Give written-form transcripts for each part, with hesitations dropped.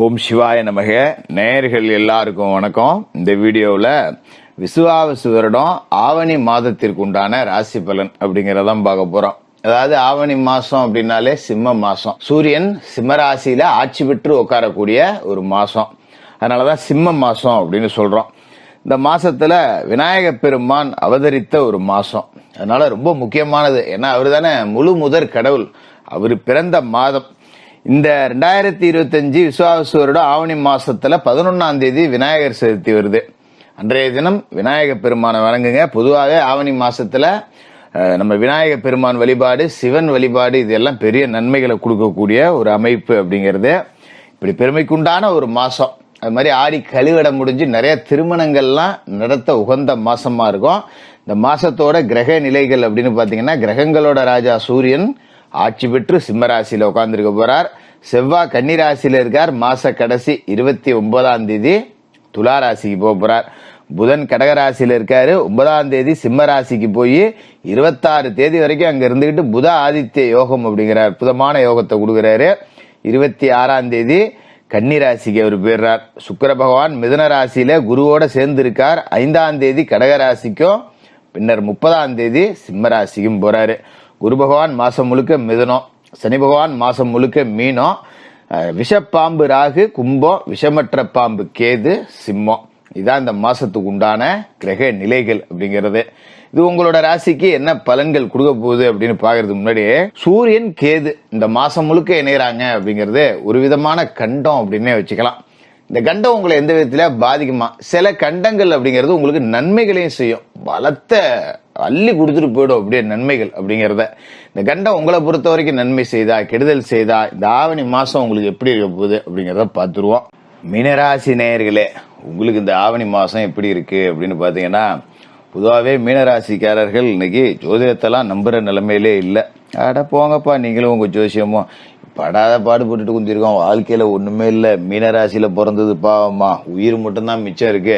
ஓம் சிவாய நமக. நேயர்கள் எல்லாருக்கும் வணக்கம். இந்த வீடியோவில் விசுவாவசு வருடம் ஆவணி மாதத்திற்கு உண்டான ராசி பலன் அப்படிங்கறதான் பார்க்க போறோம். அதாவது ஆவணி மாசம் அப்படின்னாலே சிம்ம மாசம். சூரியன் சிம்ம ராசியில ஆட்சி பெற்று உட்காரக்கூடிய ஒரு மாசம். அதனாலதான் சிம்ம மாசம் அப்படின்னு சொல்றோம். இந்த மாசத்துல விநாயக பெருமான் அவதரித்த ஒரு மாசம். அதனால ரொம்ப முக்கியமானது. ஏன்னா அவரு தானே முழு முதற் கடவுள். அவரு பிறந்த மாதம். இந்த 2025 விசுவாவசு வருடம் ஆவணி மாசத்துல 11ஆம் தேதி விநாயகர் சதுர்த்தி வருது. அன்றைய தினம் விநாயக பெருமானை வணங்குங்க. பொதுவாகவே ஆவணி மாசத்துல நம்ம விநாயக பெருமான் வழிபாடு, சிவன் வழிபாடு, இதெல்லாம் பெரிய நன்மைகளை கொடுக்கக்கூடிய ஒரு அமைப்பு அப்படிங்கிறது. இப்படி பெருமைக்குண்டான ஒரு மாசம். அது மாதிரி ஆடி கழிவிட முடிஞ்சு நிறைய திருமணங்கள்லாம் நடத்த உகந்த மாசமா இருக்கும். இந்த மாசத்தோட கிரக நிலைகள் அப்படின்னு பாத்தீங்கன்னா, கிரகங்களோட ராஜா சூரியன் ஆட்சி பெற்று சிம்ம ராசியில உட்கார்ந்துருக்க போறார். செவ்வாய் கன்னி ராசியில இருக்கார். மாச கடைசி 29ஆம் தேதி துலா ராசிக்கு போக போறார். புதன் கடகராசியில இருக்காரு. 9ஆம் தேதி சிம்ம ராசிக்கு போய் 26 தேதி வரைக்கும் அங்க இருந்துகிட்டு புத ஆதித்ய யோகம் அப்படிங்கிற அற்புதமான யோகத்தை கொடுக்கிறாரு. 26ஆம் தேதி கன்னி ராசிக்கு அவர் போயிடுறார். சுக்கிர பகவான் மிதுன ராசியில குருவோட சேர்ந்து இருக்கார். 5ஆம் தேதி கடகராசிக்கும் பின்னர் 30ஆம் தேதி சிம்ம ராசிக்கும் போறாரு. குரு பகவான் மாசம் முழுக்க மிதுனம், சனி பகவான் மாசம் முழுக்க மீனம், விஷப்பாம்பு ராகு கும்பம், விஷமற்ற பாம்பு கேது சிம்மம். இதான் இந்த மாசத்துக்கு உண்டான கிரக நிலைகள் அப்படிங்கிறது. இது உங்களோட ராசிக்கு என்ன பலன்கள் கொடுக்க போகுது அப்படின்னு பாக்குறதுக்கு முன்னாடி, சூரியன் கேது இந்த மாசம் முழுக்க இணையறாங்க அப்படிங்கிறது ஒரு விதமான கண்டம் அப்படின்னே வச்சுக்கலாம். இந்த கண்டம் உங்களை எந்த விதத்துல பாதிக்குமா? சில கண்டங்கள் அப்படிங்கிறது உங்களுக்கு நன்மைகளையும் செய்யும். பலத்தை அள்ளி கொடுத்துட்டு போயிடும் அப்படியே நன்மைகள் அப்படிங்கிறத. இந்த கண்டம் உங்களை பொறுத்த வரைக்கும் நன்மை செய்தா கெடுதல் செய்தா இந்த ஆவணி மாசம் உங்களுக்கு எப்படி இருக்க போகுது அப்படிங்கிறத பார்த்துருவோம். மீனராசி நேயர்களே, உங்களுக்கு இந்த ஆவணி மாசம் எப்படி இருக்கு அப்படின்னு பாத்தீங்கன்னா, பொதுவாகவே மீனராசிக்காரர்கள் இன்னைக்கு ஜோதிடத்தெல்லாம் நம்புற நிலைமையிலே இல்லை. அட போங்கப்பா, நீங்களும் உங்க ஜோசியமோ படாத பாடுபட்டுட்டு குந்திருக்கோம், வாழ்க்கையில ஒண்ணுமே இல்லை, மீனராசியில பிறந்தது பாவமா, உயிர் மட்டும்தான் மிச்சம் இருக்கு,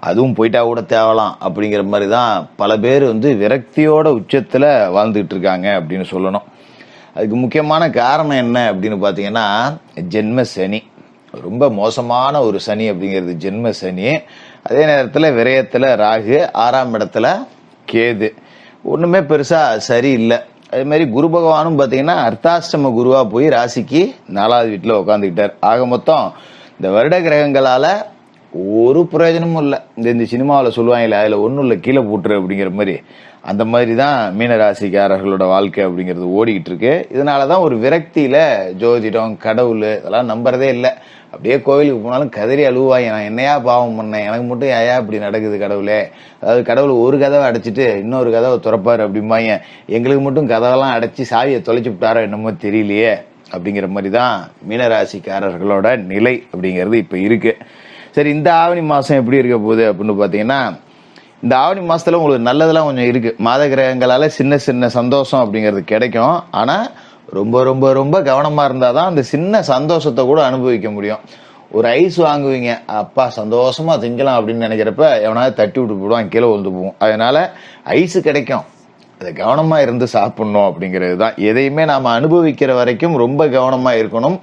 அதுவும் போயிட்டா கூட தேவலாம் அப்படிங்கிற மாதிரி தான் பல பேர் விரக்தியோட உச்சத்துல வாழ்ந்துட்டு இருக்காங்க அப்படின்னு சொல்லணும். அதுக்கு முக்கியமான காரணம் என்ன அப்படின்னு பாத்தீங்கன்னா, ஜென்ம சனி. ரொம்ப மோசமான ஒரு சனி அப்படிங்கிறது ஜென்ம சனி. அதே நேரத்துல விரயத்துல ராகு, 6ஆம் இடத்துல கேது, ஒண்ணுமே பெருசா சரியில்லை. அதே மாதிரி குரு பகவானும் பாத்தீங்கன்னா அர்த்தாஷ்டம குருவா போய் ராசிக்கு 4வது வீட்டுல உட்காந்துக்கிட்டார். ஆக மொத்தம் இந்த வருட கிரகங்களால ஒரு பிரயோஜனமும் இல்லை. இந்த சினிமாவில் சொல்லுவாங்கல்ல, அதுல ஒன்றும் இல்லை கீழே போட்டுரு அப்படிங்கிற மாதிரி, அந்த மாதிரி தான் மீனராசிக்காரர்களோட வாழ்க்கை அப்படிங்கிறது ஓடிக்கிட்டு இருக்கு. இதனாலதான் ஒரு விரக்தியில ஜோதிடம், கடவுள் இதெல்லாம் நம்புறதே இல்லை. அப்படியே கோவிலுக்கு போனாலும் கதறி அழுவாங்க, நான் என்னையா பாவம் பண்ணேன், எனக்கு மட்டும் ஏயா இப்படி நடக்குது கடவுளே. அதாவது கடவுள் ஒரு கதவை அடைச்சிட்டு இன்னொரு கதவை திறப்பாரு அப்படிம்பாங்க. எங்களுக்கு மட்டும் கதவெல்லாம் அடைச்சி சாவியை தொலைச்சு விட்டாரோ என்னமோ தெரியலையே அப்படிங்கிற மாதிரி தான் மீனராசிக்காரர்களோட நிலை அப்படிங்கிறது இப்ப இருக்கு. சரி, இந்த ஆவணி மாசம் எப்படி இருக்க போகுது அப்படின்னு பாத்தீங்கன்னா, இந்த ஆவணி மாசத்துல உங்களுக்கு நல்லதெல்லாம் கொஞ்சம் இருக்கு. மாத கிரகங்களால சின்ன சின்ன சந்தோஷம் அப்படிங்கிறது கிடைக்கும். ஆனா ரொம்ப ரொம்ப ரொம்ப கவனமா இருந்தாதான் அந்த சின்ன சந்தோஷத்தை கூட அனுபவிக்க முடியும். ஒரு ஐஸ் வாங்குவீங்க, அப்பா சந்தோஷமா திங்கலாம் அப்படின்னு நினைக்கிறப்ப எவனாவது தட்டி விட்டு போடுவான், கீழே விழுந்து போவோம். அதனால ஐஸ் கிடைக்கும், அதை கவனமா இருந்து சாப்பிடணும் அப்படிங்கிறது தான். எதையுமே நாம அனுபவிக்கிற வரைக்கும் ரொம்ப கவனமா இருக்கணும்,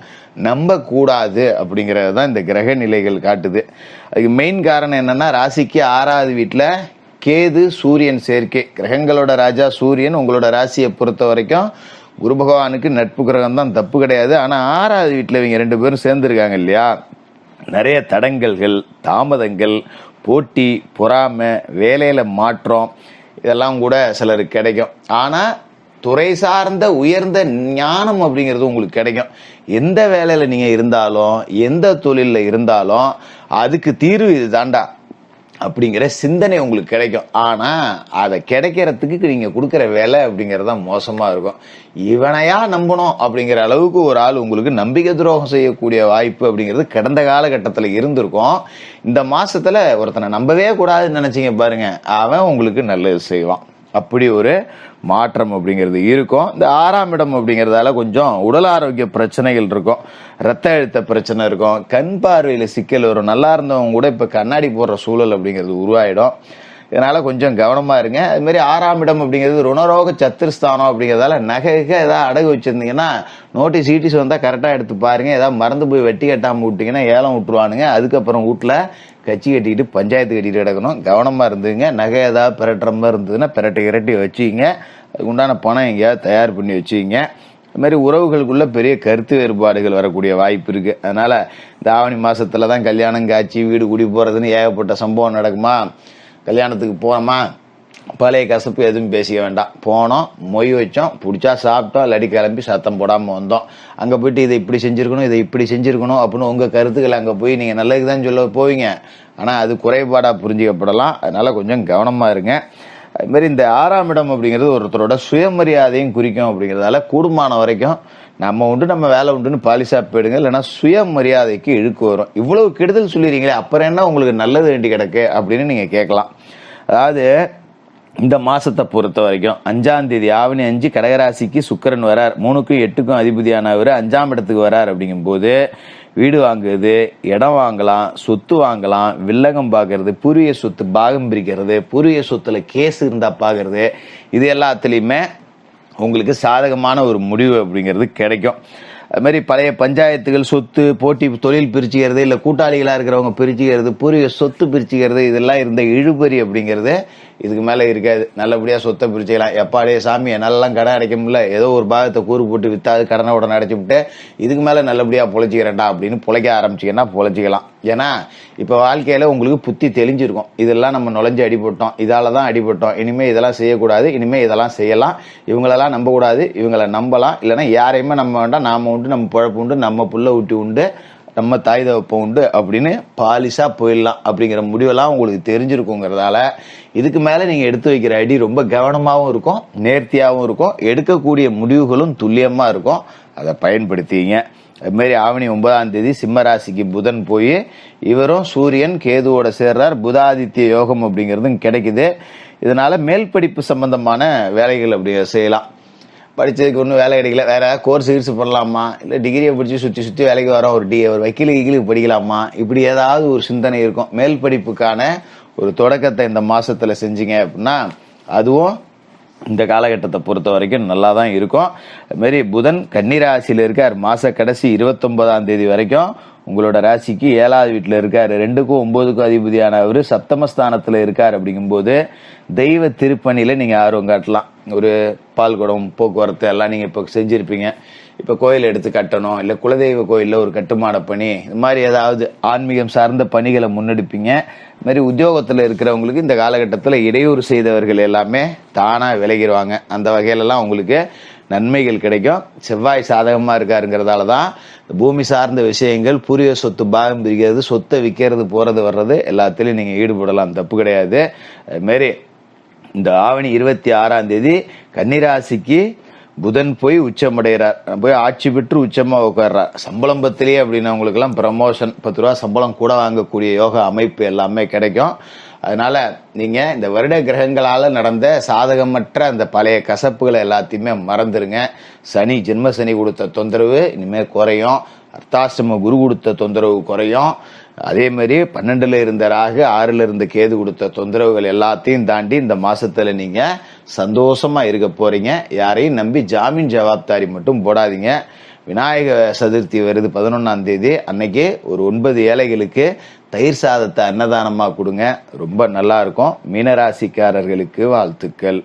நம்ப கூடாது அப்படிங்கிறது தான் இந்த கிரக நிலைகள் காட்டுது. அதுக்கு மெயின் காரணம் என்னன்னா, ராசிக்கு 6வது வீட்டுல கேது சூரியன் சேர்க்கை. கிரகங்களோட ராஜா சூரியன் உங்களோட ராசியை பொறுத்த வரைக்கும் குரு பகவானுக்கு நட்பு கிரகம் தான், தப்பு கிடையாது. ஆனா 6வது வீட்டுல இவங்க 2 பேரும் சேர்ந்துருக்காங்க இல்லையா, நிறைய தடங்கல்கள், தாமதங்கள், போட்டி, பொறாமை, வேலையில மாற்றம், இதெல்லாம் கூட சிலருக்கு கிடைக்கும். ஆனா துறை சார்ந்த உயர்ந்த ஞானம் அப்படிங்கிறது உங்களுக்கு கிடைக்கும். எந்த வேலையில நீங்க இருந்தாலும், எந்த தொழில இருந்தாலும் அதுக்கு தீர்வு இது தாண்டா அப்படிங்கிற சிந்தனை உங்களுக்கு கிடைக்கும். ஆனா அதை கிடைக்கிறதுக்கு நீங்க கொடுக்கற வேலை அப்படிங்கறத மோசமா இருக்கும். இவனையா நம்பணும் அப்படிங்கிற அளவுக்கு ஒரு ஆள் உங்களுக்கு நம்பிக்கை துரோகம் செய்யக்கூடிய வாய்ப்பு அப்படிங்கிறது கடந்த காலகட்டத்துல இருந்திருக்கும். இந்த மாசத்துல ஒருத்தனை நம்பவே கூடாதுன்னு நினைச்சீங்க பாருங்க, அவன் உங்களுக்கு நல்லது செய்வான். அப்படி ஒரு மாற்றம் அப்படிங்கிறது இருக்கும். இந்த 6ஆம் இடம் அப்படிங்கறதால கொஞ்சம் உடல் ஆரோக்கிய பிரச்சனைகள் இருக்கும், ரத்த அழுத்த பிரச்சனை இருக்கும், கண் பார்வையில சிக்கல் வரும். நல்லா இருந்தவங்க கூட இப்ப கண்ணாடி போடுற சூழல் அப்படிங்கிறது உருவாயிடும். இதனால கொஞ்சம் கவனமா இருங்க. அது மாதிரி 6ஆம் இடம் அப்படிங்கிறது ருணரோக சத்துருஸ்தானம் அப்படிங்கிறதால நகை ஏதாவது அடகு வச்சிருந்தீங்கன்னா நோட்டீஸ் ஈட்டிஸ் வந்தா கரெக்டா எடுத்து பாருங்க. ஏதாவது மறந்து போய் வெட்டி கட்டாம விட்டீங்கன்னா ஏலம் விட்டுருவானுங்க. அதுக்கப்புறம் வீட்டுல கட்சி கட்டிக்கிட்டு பஞ்சாயத்து கட்டிட்டு கிடக்கணும். கவனமா இருந்துங்க. நகை ஏதாவது பிரட்டுற மாதிரி இருந்ததுன்னா பிரட்டி வச்சுக்கிங்க. அதுக்கு உண்டான பணம் எங்கேயாவது தயார் பண்ணி வச்சுக்கிங்க. அது மாதிரி உறவுகளுக்குள்ள பெரிய கருத்து வேறுபாடுகள் வரக்கூடிய வாய்ப்பு இருக்கு. அதனால இந்த ஆவணி மாசத்துல தான் கல்யாணம் காட்சி வீடு குடி போறதுன்னு ஏகப்பட்ட சம்பவம் நடக்குமா. கல்யாணத்துக்கு போனோமா பழைய கசப்பு எதுவும் பேசிக்க வேண்டாம். போனோம், மொய் வச்சோம், பிடிச்சா சாப்பிட்டோம், இல்லாட்டி கிளம்பி சத்தம் போடாம வந்தோம். அங்க போயிட்டு இதை இப்படி செஞ்சிருக்கணும், இதை இப்படி செஞ்சிருக்கணும் அப்படின்னு உங்க கருத்துக்களை அங்க போய் நீங்க நல்லதுக்கு தான் சொல்ல போவீங்க. ஆனா அது குறைபாடா புரிஞ்சுக்கப்படலாம். அதனால கொஞ்சம் கவனமா இருங்க. அது மாதிரி இந்த 6ஆம் இடம் அப்படிங்கிறது ஒருத்தரோட சுயமரியாதையும் குறிக்கும். அப்படிங்கிறதால கூடுமான வரைக்கும் நம்ம உண்டு நம்ம வேலை உண்டுன்னு பாலிசா போயிடுங்க. இல்லைன்னா சுயமரியாதைக்கு இழுக்கு வரும். இவ்வளவு கெடுதல் சொல்லிடுறீங்களே அப்புறம் என்ன உங்களுக்கு நல்லது வேண்டி கிடக்கு அப்படின்னு நீங்க கேட்கலாம். அதாவது இந்த மாசத்தை பொறுத்த வரைக்கும் 5ஆம் தேதி ஆவணி 5 கடகராசிக்கு சுக்கிரன் வரார். 3க்கும் 8க்கும் அதிபதியானவர் 5ஆம் இடத்துக்கு வரார். அப்படிங்கும் போது வீடு வாங்குறது, இடம் வாங்கலாம், சொத்து வாங்கலாம், வில்லகம் பார்க்கறது, பூர்வீக சொத்து பாகம் பிரிக்கிறது, பூர்வீக சொத்துல கேஸ் இருந்தா பாக்குறது, இது எல்லாத்துலயுமே உங்களுக்கு சாதகமான ஒரு முடிவு அப்படிங்கிறது கிடைக்கும். அது மாதிரி பழைய பஞ்சாயத்துகள், சொத்து போட்டி, தொழில் பிரிச்சுக்கிறது, இல்ல கூட்டாளிகளா இருக்கிறவங்க பிரிச்சுக்கிறது, பூர்வீக சொத்து பிரிச்சுக்கிறது, இதெல்லாம் இருந்த இழுபறி அப்படிங்கிறது இதுக்கு மேல இருக்காது. நல்லபடியா சொத்தை பிரிச்சுக்கலாம். எப்பாடே சாமி என்னாலலாம் கடன் அடைக்க முடியல, ஏதோ ஒரு பாகத்தை கூறு போட்டு வித்தாது கடனை உடனே அடைச்சு விட்டு இதுக்கு மேல நல்லபடியா பொழைச்சிக்கிறேன்டா அப்படின்னு பொழைக்க ஆரம்பிச்சிங்கன்னா பொழைச்சிக்கலாம். ஏன்னா இப்ப வாழ்க்கையில உங்களுக்கு புத்தி தெளிஞ்சிருக்கும். இதெல்லாம் நம்ம நுழைஞ்சு அடிபட்டோம், இதாலதான் அடிபட்டோம், இனிமே இதெல்லாம் செய்யக்கூடாது, இனிமே இதெல்லாம் செய்யலாம், இவங்களெல்லாம் நம்ப கூடாது, இவங்களை நம்பலாம், இல்லைன்னா யாரையுமே நம்ப வேண்டாம், நாம உண்டு, நம்ம பொழப்பு உண்டு, நம்ம புள்ள ஊட்டி உண்டு, நம்ம தாய் தகப்ப உண்டு அப்படின்னு பாலிசா போயிடலாம் அப்படிங்கிற முடிவெல்லாம் உங்களுக்கு தெரிஞ்சிருக்குங்கிறதால இதுக்கு மேல நீங்க எடுத்து வைக்கிற அடி ரொம்ப கவனமாவும் இருக்கும், நேர்த்தியாவும் இருக்கும், எடுக்கக்கூடிய முடிவுகளும் துல்லியமா இருக்கும். அதை பயன்படுத்திங்க. அது மாதிரி ஆவணி 9ஆம் தேதி சிம்ம ராசிக்கு புதன் போய் இவரும் சூரியன் கேதுவோட சேர்றார். புதாதித்ய யோகம் அப்படிங்கிறதும் கிடைக்குது. இதனால மேல் படிப்பு சம்பந்தமான வேலைகள் அப்படி செய்யலாம். படிச்சதுக்கு ஒன்றும் வேலை கிடைக்கல, வேற கோர்ஸ் கீர்ஸ் பண்ணலாமா, இல்லை டிகிரியை படிச்சு சுற்றி வேலைக்கு வரோம், ஒரு வக்கீலுக்கு படிக்கலாமா, இப்படி ஏதாவது ஒரு சிந்தனை இருக்கும். மேல் படிப்புக்கான ஒரு தொடக்கத்தை இந்த மாசத்துல செஞ்சீங்க அப்படின்னா அதுவும் இந்த காலகட்டத்தை பொறுத்த வரைக்கும் நல்லா தான் இருக்கும். அது மாதிரி புதன் கன்னிராசியில இருக்கார். மாச கடைசி 29ஆம் தேதி வரைக்கும் உங்களோட ராசிக்கு 7வது வீட்டுல இருக்காரு. 2க்கும் 9க்கும் அதிபதியான அவரு சப்தமஸ்தானத்துல இருக்காரு. அப்படிங்கும்போது தெய்வ திருப்பணியில நீங்க ஆர்வம் காட்டலாம். ஒரு பால் குடம், போக்குவரத்து எல்லாம் நீங்க இப்ப செஞ்சிருப்பீங்க. இப்ப கோயில் எடுத்து கட்டணும், இல்ல குலதெய்வ கோயில்ல ஒரு கட்டுமான பணி, இது மாதிரி ஏதாவது ஆன்மீகம் சார்ந்த பணிகளை முன்னெடுப்பீங்க. இது மாதிரி உத்தியோகத்துல இருக்கிறவங்களுக்கு இந்த காலகட்டத்துல இடையூறு செய்தவர்கள் எல்லாமே தானா விலகிடுவாங்க. அந்த வகையில எல்லாம் உங்களுக்கு நன்மைகள் கிடைக்கும். செவ்வாய் சாதகமா இருக்காருங்கிறதாலதான் பூமி சார்ந்த விஷயங்கள், பூர்வீக சொத்து பாகம் பிரிக்கிறது, சொத்தை விற்கிறது, போறது வர்றது எல்லாத்திலையும் நீங்க ஈடுபடலாம், தப்பு கிடையாது. அது மாதிரி இந்த ஆவணி 26ஆம் தேதி கன்னிராசிக்கு புதன் போய் உச்சமடைகிறார். போய் ஆட்சி பெற்று உச்சமா உட்கார்றார். சம்பளம் பத்திலேயே அப்படின்னவங்களுக்கு எல்லாம் ப்ரமோஷன், 10 ரூபா சம்பளம் கூட வாங்கக்கூடிய யோக அமைப்பு எல்லாமே கிடைக்கும். அதனால நீங்க இந்த வருட கிரகங்களால நடந்த சாதகமற்ற அந்த பழைய கசப்புகளை எல்லாத்தையுமே மறந்துருங்க. சனி, ஜென்ம சனி கொடுத்த தொந்தரவு இனிமேல் குறையும். அர்த்தாசிரம குரு கொடுத்த தொந்தரவு குறையும். அதே மாதிரி 12ல இருந்த ராகு, 6ல இருந்த கேது கொடுத்த தொந்தரவுகள் எல்லாத்தையும் தாண்டி இந்த மாசத்துல நீங்க சந்தோஷமா இருக்க போறீங்க. யாரையும் நம்பி ஜாமீன் ஜவாப்தாரி மட்டும் போடாதீங்க. விநாயக சதுர்த்தி வருது 11ஆம் தேதி. அன்னைக்கு ஒரு 9 ஏழைகளுக்கு தயிர் சாதத்தை அன்னதானமா கொடுங்க. ரொம்ப நல்லா இருக்கும். மீனராசிக்காரர்களுக்கு வாழ்த்துக்கள்.